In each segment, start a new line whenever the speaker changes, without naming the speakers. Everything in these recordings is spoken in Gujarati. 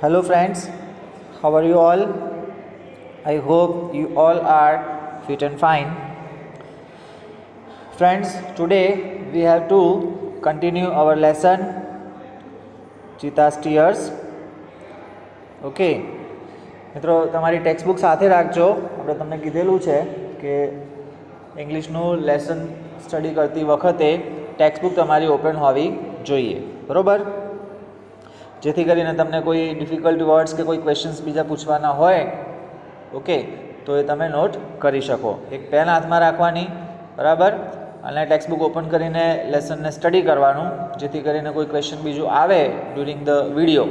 Hello, friends. How are you all? I hope you all are fit and fine. Friends, today we have to continue our lesson Cheetah Steers. Okay મિત્રો, તમારી ટેક્સ્ટબુક સાથે રાખજો. આપણે તમને કીધેલું છે કે ઇંગ્લિશનું લેસન સ્ટડી કરતી વખતે ટેક્સ્ટબુક તમારી ઓપન હોવી જોઈએ, બરાબર? જેથી કરીને તમને કોઈ ડિફિકલ્ટ વર્ડ્સ કે કોઈ ક્વેશ્ચન્સ બીજા પૂછવાના હોય, ઓકે, તો એ તમે નોટ કરી શકો. એક પેન હાથમાં રાખવાની, બરાબર, અને ટેક્સ્ટબુક ઓપન કરીને લેસનને સ્ટડી કરવાનું, જેથી કરીને કોઈ ક્વેશ્ચન બીજું આવે ડ્યુરિંગ ધ વિડીયો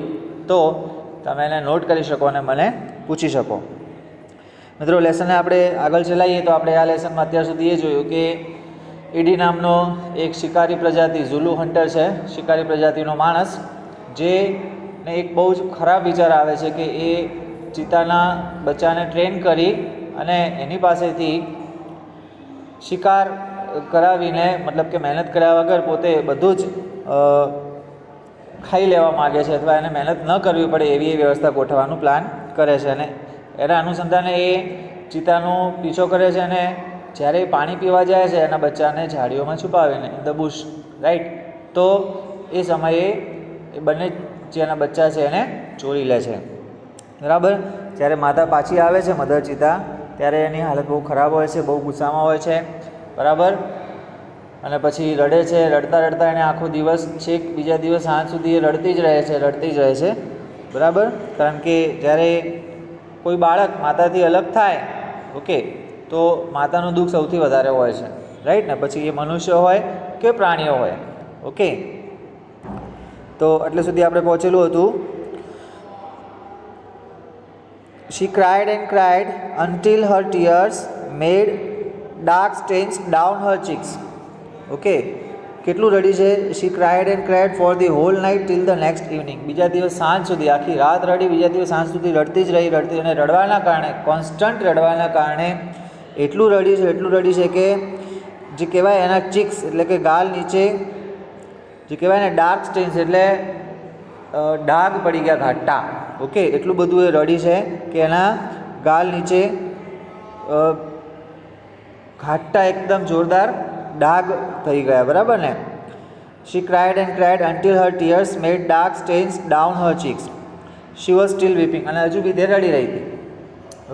તો તમે એને નોટ કરી શકો અને મને પૂછી શકો. મિત્રો, લેસનને આપણે આગળ ચલાવીએ તો આપણે આ લેસનમાં અત્યાર સુધી એ જોયું કે ઈડી નામનો એક શિકારી પ્રજાતિ ઝુલુ હન્ટર છે, શિકારી પ્રજાતિનો માણસ, જેને એક બહુ જ ખરાબ વિચાર આવે છે કે એ ચિત્તાના બચ્ચાને ટ્રેન કરી અને એની પાસેથી શિકાર કરાવીને, મતલબ કે મહેનત કર્યા વગર પોતે બધું જ ખાઈ લેવા માગે છે, અથવા એને મહેનત ન કરવી પડે એવી એ વ્યવસ્થા ગોઠવવાનું પ્લાન કરે છે. અને એના અનુસંધાને એ ચિત્તાનો પીછો કરે છે અને જ્યારે એ પાણી પીવા જાય છે એના બચ્ચાને ઝાડીઓમાં છુપાવીને, ઇન ધ બુશ, રાઈટ, તો એ સમયે એ બંને જે એના બચ્ચા છે એને ચોરી લે છે, બરાબર. જ્યારે માતા પાછી આવે છે, મધર ચિત્તા, ત્યારે એની હાલત બહુ ખરાબ હોય છે, બહુ ગુસ્સામાં હોય છે, બરાબર. અને પછી રડે છે. રડતા રડતા એને આખો દિવસ, છેક બીજા દિવસ સાંજ સુધી એ રડતી જ રહે છે, બરાબર. કારણ કે જ્યારે કોઈ બાળક માતાથી અલગ થાય, ઓકે, તો માતાનું દુઃખ સૌથી વધારે હોય છે, રાઈટ ને? પછી એ મનુષ્ય હોય કે પ્રાણીઓ હોય, ઓકે. તો એટલે સુધી આપણે પહોંચેલું હતું. She cried and cried until her tears made dark stains down her cheeks. Okay, કેટલું રડી છે? She cried and cried for the whole night till the next evening. બીજા દિવસ સાંજ સુધી, આખી રાત રડી, બીજા દિવસ સાંજ સુધી રડતી જ રહી. અને રડવાના કારણે, કોન્સ્ટન્ટ રડવાના કારણે એટલું રડી છે કે જે કહેવાય એના ચીક્સ એટલે કે ગાલ નીચે જે કહેવાય ને ડાર્ક સ્ટેન્સ એટલે ડાઘ પડી ગયા, ઘાટા, ઓકે. એટલું બધું એ રડી છે કે એના ગાલ નીચે ઘાટા એકદમ જોરદાર ડાઘ થઈ ગયા, બરાબર ને? She cried and cried until her tears made dark stains down her cheeks. She was still weeping. અને હજુ બી તે રડી રહી હતી,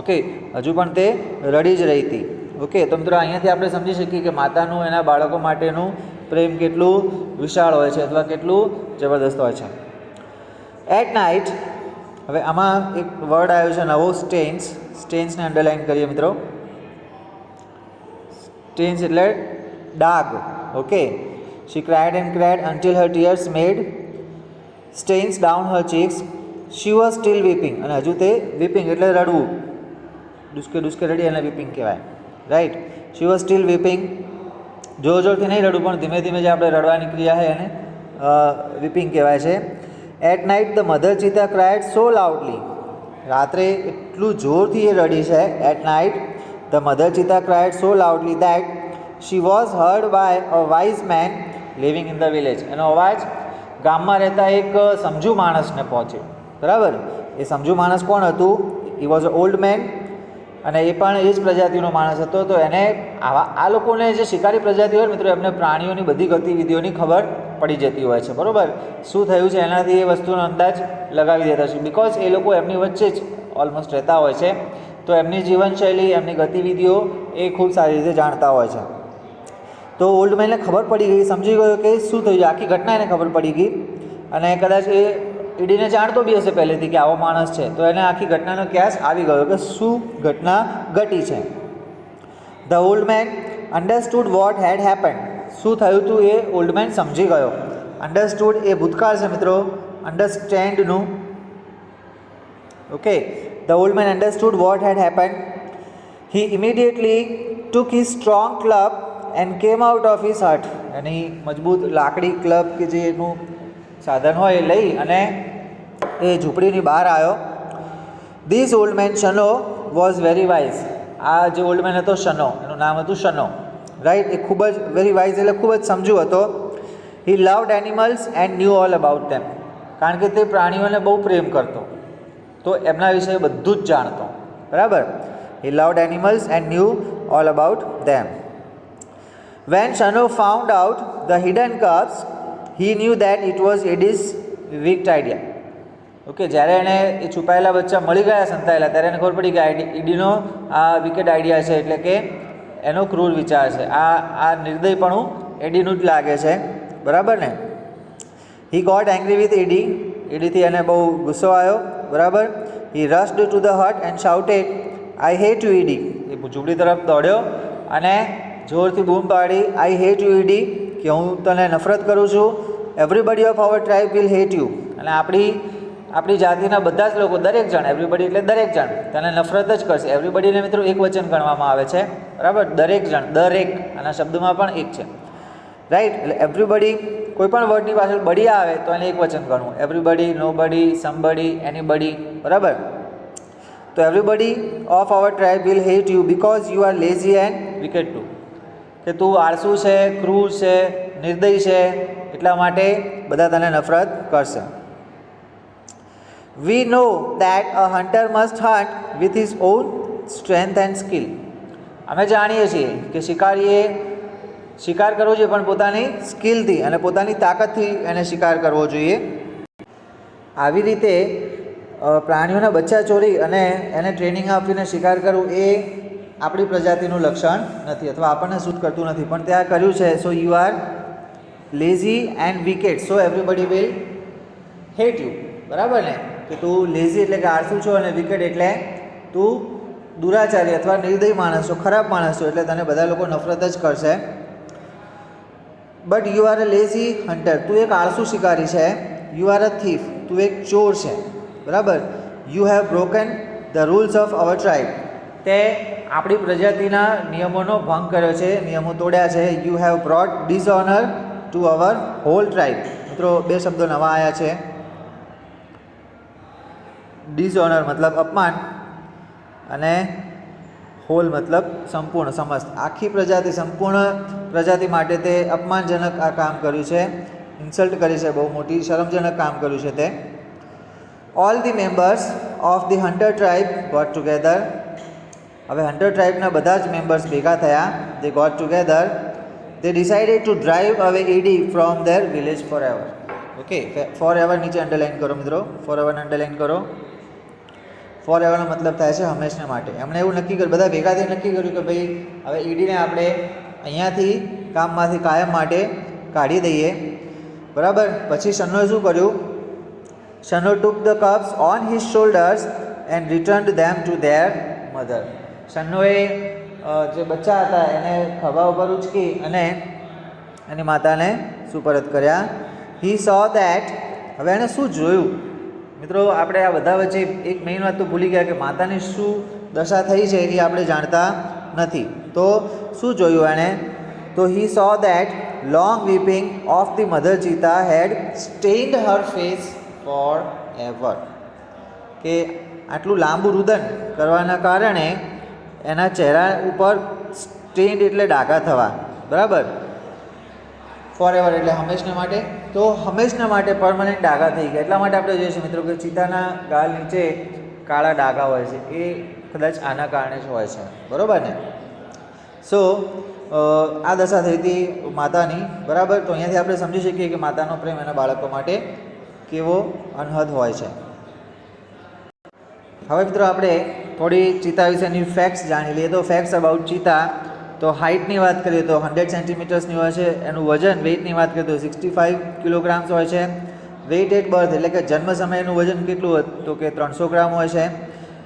ઓકે, હજુ પણ તે રડી જ રહી હતી, ઓકે. તો મિત્રો, અહીંયાથી આપણે સમજી શકીએ કે માતાનું એના બાળકો માટેનું પ્રેમ કેટલું વિશાળ હોય છે, અથવા કેટલું જબરદસ્ત હોય છે. એટ નાઇટ, હવે આમાં એક વર્ડ આવ્યો છે નવો, સ્ટેન્સ. સ્ટેન્સને અંડરલાઇન કરીએ મિત્રો. સ્ટેન્સ એટલે ડાઘ, okay. She cried and cried until her tears made stains down her cheeks. She was still weeping. અને હજુ તે weeping એટલે રડવું, ડુસકે રડી અને weeping કહેવાય, right. She was still weeping. જોરથી નહીં રડવું, પણ ધીમે ધીમે જે આપણે રડવાની ક્રિયા છે એને weeping કહેવાય છે. At night the mother cheetah cried so loudly. રાત્રે એટલું જોરથી એ રડી છે. At night the mother cheetah cried so loudly that she was heard by a wise man living in the village. એનો અવાજ ગામમાં રહેતા એક સમજુ માણસને પહોંચ્યો, બરાબર. એ સમજુ માણસ કોણ હતું? He was an old man, અને એ પણ એ જ પ્રજાતિનો માણસ હતો. તો એને આ લોકોને જે શિકારી પ્રજાતિ હોય મિત્રો, એમને પ્રાણીઓની બધી ગતિવિધિઓની ખબર પડી જતી હોય છે, બરાબર. શું થયું છે એનાથી એ વસ્તુનો અંદાજ લગાવી દેતા છે, બિકોઝ એ લોકો એમની વચ્ચે જ ઓલમોસ્ટ રહેતા હોય છે. તો એમની જીવનશૈલી, એમની ગતિવિધિઓ એ ખૂબ સારી રીતે જાણતા હોય છે. તો ઓલ્ડ મેનને ખબર પડી ગઈ, સમજી ગયો કે શું થયું છે, આખી ઘટના એને ખબર પડી ગઈ. અને કદાચ એ ઈડીને જાણતો બી હશે પહેલેથી કે આવો માણસ છે, તો એને આખી ઘટનાનો ખ્યાલ આવી ગયો કે શું ઘટના ઘટી છે. The old man understood what had happened. શું થયું હતું એ ઓલ્ડ મેન સમજી ગયો. અન્ડરસ્ટુડ એ ભૂતકાળ છે મિત્રો, અન્ડરસ્ટેન્ડનું, okay. The old man understood what had happened. He immediately took his strong club and came out of his hut. એની મજબૂત લાકડી ક્લબ કે જે એનું સાધન હોય એ લઈ અને એ ઝૂંપડીની બહાર આવ્યો. This old man Shano was very wise. આ જે ઓલ્ડ મેન હતો શનો, એનું નામ હતું શનો, રાઈટ. એ ખૂબ જ વેરી વાઇઝ એટલે ખૂબ જ સમજુ હતો. He loved animals and knew all about them. કારણ કે તે પ્રાણીઓને બહુ પ્રેમ કરતો, તો એમના વિશે બધું જ જાણતો, બરાબર. He loved animals and knew all about them. When Shano found out the hidden cubs he knew that it was Eddie's wicked idea. Okay, જ્યારે એણે એ છુપાયેલા બચ્ચા મળી ગયા સંતાયેલા, ત્યારે એને ખબર પડી કે ઈડીનો આ વિકેટ આઈડિયા છે, એટલે કે એનો ક્રૂર વિચાર છે. આ નિર્દયપણું એડીનું જ લાગે છે, બરાબર ને. He got angry with Eddie. એડીથી એને બહુ ગુસ્સો આવ્યો, બરાબર. He rushed to the hut and shouted I hate you Eddie. એ ઝૂંપડી તરફ દોડ્યો અને જોરથી બૂમ પાડી, આઈ હેટ યુ એડી, કે હું તને નફરત કરું છું. Everybody of our tribe will hate you. અને આપણી જાતિના બધા જ લોકો, દરેક જણ, એવરીબડી એટલે દરેક જણ, તને નફરત જ કરશે. એવરીબડીને મિત્રો એક વચન ગણવામાં આવે છે, બરાબર. દરેક જણ, દરેક આના શબ્દમાં પણ એક છે, રાઈટ. એટલે એવરીબડી, કોઈ પણ વર્ડની પાછળ બડી આવે તો એને એક વચન ગણવું. એવરીબડી, નોબડી, સમબડી, એનીબડી, બરાબર. તો everybody of our tribe will hate you because you are lazy and wicked too. કે તું આળસુ છે, ક્રૂર છે, નિર્દય છે, એટલા માટે બધા તને નફરત કરશે. We know that a hunter must hunt with his own strength and skill. અમે જાણીએ છીએ કે શિકારીએ શિકાર કરવો જોઈએ, પણ પોતાની સ્કિલથી અને પોતાની તાકાતથી એને શિકાર કરવો જોઈએ. આવી રીતે પ્રાણીઓના બચ્ચા ચોરી અને એને ટ્રેનિંગ આપીને શિકાર કરવું એ આપણી પ્રજાતિનું લક્ષણ નથી, અથવા આપણને સૂટ કરતું નથી. પણ ત્યાં કર્યું છે. So you are lazy and wicket, so everybody will hate you, બરાબર ને. કે તું લેઝી એટલે કે આળસુ છો, અને વિકેટ એટલે તું દુરાચારી અથવા નિર્દય માણસ છો, ખરાબ માણસ છો, એટલે તને બધા લોકો નફરત જ કરશે. But you are a lazy hunter. તું એક આળસુ શિકારી છે. You are a thief. તું એક ચોર છે, બરાબર. You have broken the rules of our tribe. તે આપણી પ્રજાતિના નિયમોનો ભંગ કર્યો છે, નિયમો તોડ્યા છે. You have brought dishonour to our whole tribe. મિત્રો બે શબ્દો નવા આવ્યા છે. ડિસઓનર મતલબ અપમાન, અને હોલ મતલબ સંપૂર્ણ, સમસ્ત, આખી પ્રજાતિ, સંપૂર્ણ પ્રજાતિ માટે તે અપમાનજનક આ કામ કર્યું છે, ઇન્સલ્ટ કરી છે, બહુ મોટી શરમજનક કામ કર્યું છે તે. All the members of the hunter tribe got together. હવે હન્ટર ટ્રાઇબના બધા જ મેમ્બર્સ ભેગા થયા. They got together. They decided to drive away Eddie from their village forever. Okay, forever નીચે અંડરલાઇન કરો મિત્રો, ફોર એવરને અંડરલાઇન કરો. ફોર એવરનો મતલબ થાય છે હંમેશને માટે. એમણે એવું નક્કી કર્યું, બધા ભેગા થઈને નક્કી કર્યું કે ભાઈ હવે ઈડીને આપણે અહીંયાથી કામમાંથી કાયમ માટે કાઢી દઈએ, બરાબર. પછી શનોએ શું કર્યું? Shano took the cubs on his shoulders and returned them to their mother. શનોએ જે બચ્ચા હતા એને ખભા ઉપર ઉચકી અને એની માતાને સુપરત કર્યા. હી સો ધેટ. હવે એણે શું જોયું? મિત્રો આપણે આ બધા વચ્ચે એક મેઇન વાત તો ભૂલી ગયા કે માતાની શું દશા થઈ છે એ આપણે જાણતા નથી. તો શું જોયું એણે? તો he saw that long weeping of the mother cheetah had stained her face forever. કે આટલું લાંબુ રુદન કરવાના કારણે એના ચહેરા ઉપર સ્ટેન્ડ એટલે ડાઘા થવા, બરાબર. ફોર એવર એટલે હંમેશના માટે. તો હંમેશના માટે પરમનન્ટ ડાઘા થઈ ગયા. એટલા માટે આપણે જોઈએ છીએ મિત્રો કે ચિતાના ગાલ નીચે કાળા ડાઘા હોય છે, એ કદાચ આના કારણે જ હોય છે, બરાબર ને. સો આ દશા થઈ હતી માતાની, બરાબર. તો અહીંયાથી આપણે સમજી શકીએ કે માતાનો પ્રેમ એના બાળકો માટે કેવો અનહદ હોય છે. હવે મિત્રો આપણે થોડી ચિતા વિશેની ફેક્ટ્સ જાણી લઈએ. તો ફેક્ટ્સ અબાઉટ ચિતા. તો હાઇટની વાત કરીએ તો 100 સેન્ટીમીટર્સની હોય છે. એનું વજન, વેઇટની વાત કરીએ તો 65 કિલોગ્રામ્સ હોય છે. વેઇટ એટ બર્થ એટલે કે જન્મ સમયનું વજન કેટલું હોય તો કે 300 ગ્રામ હોય છે.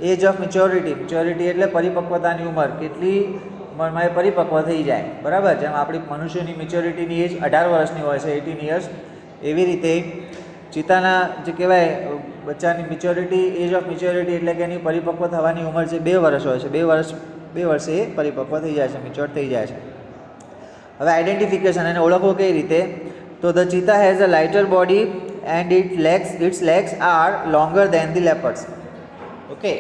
Age of maturity. મેચ્યોરિટી એટલે પરિપક્વતાની ઉંમર, કેટલી ઉંમરમાં એ પરિપક્વ થઈ જાય, બરાબર. જેમ આપણી મનુષ્યની મેચ્યોરિટીની એજ 18 વર્ષની હોય છે, 18 યર્સ, એવી રીતે ચિતાના જે કહેવાય બચ્ચાની મેચ્યોરિટી, એજ ઓફ મેચ્યોરિટી એટલે કે એની પરિપક્વ થવાની ઉંમર જે 2 વર્ષ હોય છે. 2 વર્ષે એ પરિપક્વ થઈ જાય છે, મેચ્યોર થઈ જાય છે. હવે આઈડેન્ટિફિકેશન, એને ઓળખવો કઈ રીતે? તો the cheetah has a lighter body and its legs are longer than the leopards. Okay,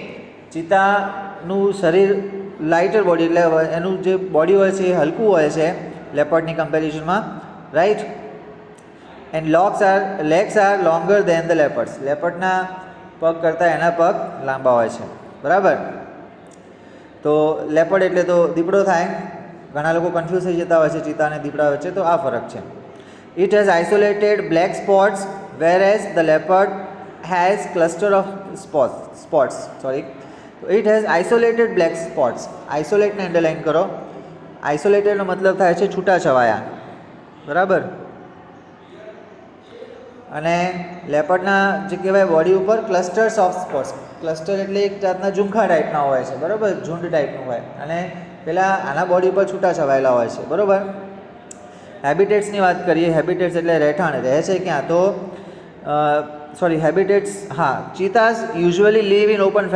ચિતાનું શરીર લાઇટર બોડી એટલે એનું જે બોડી હોય છે એ હલકું હોય છે લેપર્ડની કમ્પેરિઝનમાં, right. And legs are longer than the leopards. લેપર્ડના પગ કરતાં એના પગ લાંબા હોય છે, બરાબર. તો લેપર્ડ એટલે તો દીપડો થાય. ઘણા લોકો કન્ફ્યુઝ થઈ જતા હોય છે ચિત્તા અને દીપડા વચ્ચે, તો આ ફરક છે. It has isolated black spots whereas the leopard has cluster of spots. It has isolated black spots. Isolate ને અંડરલાઇન કરો. આઇસોલેટેડનો મતલબ થાય છે છૂટાછવાયા, બરાબર. અને લેપર્ડના જે કહેવાય બોડી ઉપર ક્લસ્ટર્સ ઓફ સ્પોટ્સ. ક્લસ્ટર એટલે એક જાતના ઝુમખા ટાઈપના હોય છે, બરાબર, ઝુંડ ટાઈપનું હોય. અને પેલા આના બોડી ઉપર છૂટાછવાયેલા હોય છે, બરાબર. હેબિટેટ્સની વાત કરીએ. હેબિટેટ્સ એટલે રહેઠાણ, રહે છે ક્યાં? તો હેબિટેટ્સ, હા. Cheetahs usually live in open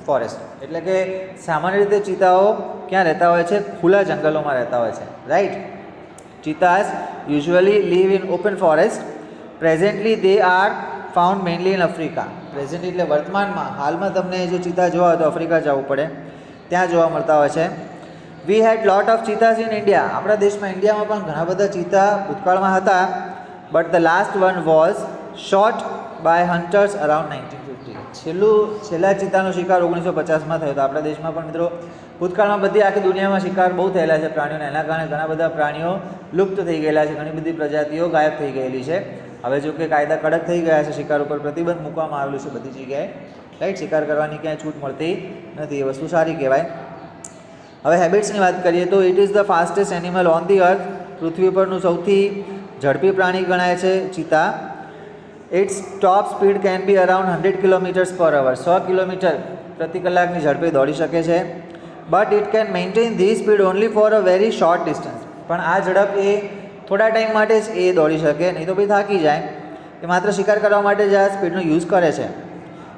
forest, એટલે કે સામાન્ય રીતે ચિત્તાઓ ક્યાં રહેતા હોય છે? ખુલ્લા જંગલોમાં રહેતા હોય છે, right. Cheetahs usually live in open forest. Presently they are found mainly in Africa. Presently એટલે વર્તમાનમાં, હાલમાં તમને જો ચિત્તા જોવા હોય તો આફ્રિકા જવું પડે, ત્યાં જોવા મળતા હોય છે. We had lot of cheetahs in India. આપણા દેશમાં, ઇન્ડિયામાં પણ ઘણા બધા ચિત્તા ભૂતકાળમાં હતા. But the last one was shot by hunters around 1950. છેલ્લા ચિત્તાનો શિકાર 1950માં થયો હતો. આપણા દેશમાં પણ મિત્રો ભૂતકાળમાં બધી આખી દુનિયામાં શિકાર બહુ થયેલા છે પ્રાણીઓને. એના કારણે ઘણા બધા પ્રાણીઓ લુપ્ત થઈ ગયેલા છે, ઘણી બધી પ્રજાતિઓ ગાયબ થઈ ગયેલી છે. હવે જો કે કાયદા કડક થઈ ગયા છે, શિકાર ઉપર પ્રતિબંધ મૂકવામાં આવેલું છે બધી જગ્યાએ, રાઈટ. શિકાર કરવાની ક્યાંય છૂટ મળતી નથી, એ વસ્તુ સારી કહેવાય. હવે હેબિટ્સની વાત કરીએ તો it is the fastest animal on the earth. પૃથ્વી પરનું સૌથી ઝડપી પ્રાણી ગણાય છે ચિત્તા. Its top speed can be around 100 kilometres per hour. 100 kilometre પ્રતિ કલાકની ઝડપે દોડી શકે છે. But it can maintain the speed only for a very short distance. પણ આ ઝડપ એ થોડા ટાઈમ માટે જ એ દોડી શકે, નહીં તો ભાઈ થાકી જાય. એ માત્ર શિકાર કરવા માટે જ આ સ્પીડનો યુઝ કરે છે.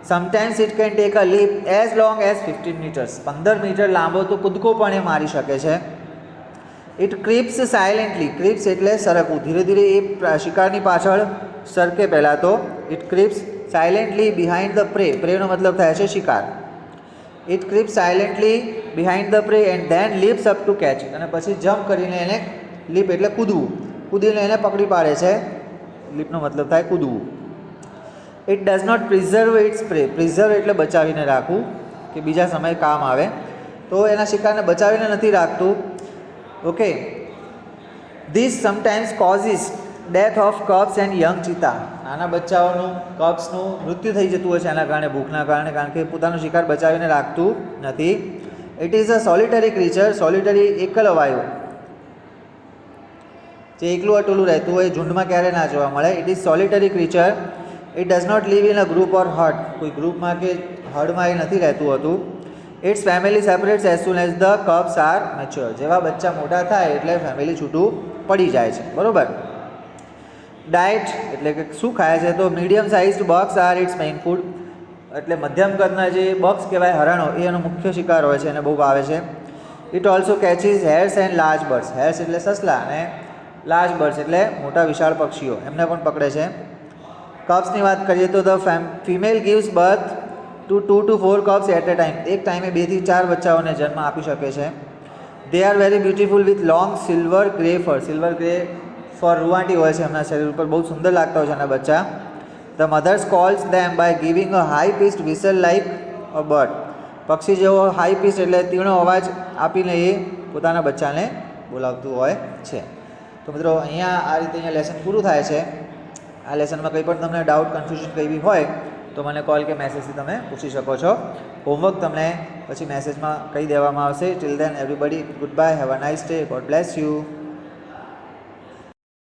Sometimes it can take a leap as long as 15 metres. 15 metre લાંબો તો કૂદકો પણ એ મારી શકે છે. It creeps silently. ક્રીપ્સ એટલે સરકવું, ધીરે ધીરે એ શિકારની પાછળ સરકે પહેલાં તો. It creeps silently behind the prey. પ્રેનો મતલબ થાય છે શિકાર. It creeps silently behind the prey and then leaps up to catch. અને પછી જમ્પ કરીને એને, લીપ એટલે કૂદવું, કૂદીને એને પકડી પાડે છે. લીપનો મતલબ થાય કૂદવું. It does not preserve its prey. Preserve એટલે બચાવીને રાખવું, કે બીજા સમયે કામ આવે. તો એના શિકારને બચાવીને નથી રાખતું. Okay. This sometimes causes death of cubs and young cheetah. નાના બચ્ચાઓનું, કબ્સનું મૃત્યુ થઈ જતું હોય છે એના કારણે, ભૂખના કારણે, કારણ કે પોતાનો શિકાર બચાવીને રાખતું નથી. It is a સોલિટરી creature. સોલિટરી એકલ અવાયો, જે એકલું અટલું રહેતું હોય, ઝુંડમાં ક્યારે ના જોવા મળે. It is solitary creature. It does not live in a group or herd. કોઈ ગ્રુપમાં કે હર્ડમાં એ નથી રહેતું હોતું. Its family separates as soon as the cubs are mature. જેવા બચ્ચા મોટા થાય એટલે ફેમિલી છૂટું પડી જાય છે, બરાબર. ડાયટ એટલે કે શું ખાય છે? તો medium size bucks are its main food. એટલે મધ્યમ કદના જે બક્સ કહેવાય, હરણો, એ એનો મુખ્ય શિકાર હોય છે, એને બહુ ભાવે છે. It also catches hares and large birds. Hares એટલે સસલા, અને લાર્જ બર્ડ્સ એટલે મોટા વિશાળ પક્ષીઓ, એમને પણ પકડે છે. કબ્સની વાત કરીએ તો the female gives birth to 2 to 4 cubs at a time. એક ટાઈમે 2 થી 4 બચ્ચાઓને જન્મ આપી શકે છે. They are very beautiful with long silver grey fur. Silver grey fur, રૂવાટી હોય છે એમના શરીર ઉપર, બહુ સુંદર લાગતા હોય છે એના બચ્ચા. The mothers calls them by giving a high pitched whistle like a bird. પક્ષી જેવો હાઈ પિસ્ડ એટલે તીણો અવાજ આપીને એ પોતાના બચ્ચાને બોલાવતું હોય છે. તો મિત્રો અહીંયા આ રીતે અહીંયા લેસન પૂરું થાય છે. આ લેસનમાં કંઈ પણ તમને ડાઉટ, કન્ફ્યુઝન કંઈ બી હોય તો મને કોલ કે મેસેજથી તમે પૂછી શકો છો. હોમવર્ક તમને પછી મેસેજમાં કહી દેવામાં આવશે. Till then everybody good bye, have a nice day, God bless you.